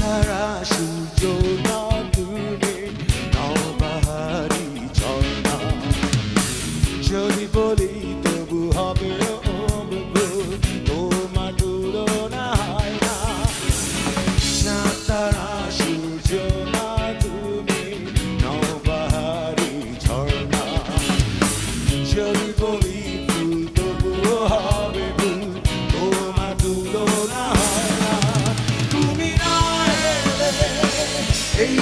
তারা সূর্য না তুমি নবাহারি ঝর্ণা যদি বলি তবু হবে ও বন্ধু তোমার তুলনা হয় না চাঁদ তারা সূর্য না তুমি নবাহারি ঝর্ণা যদি বলি ফুল তবু হবে ফুল তোমার তুলনা হয় না তুমি না এলে এই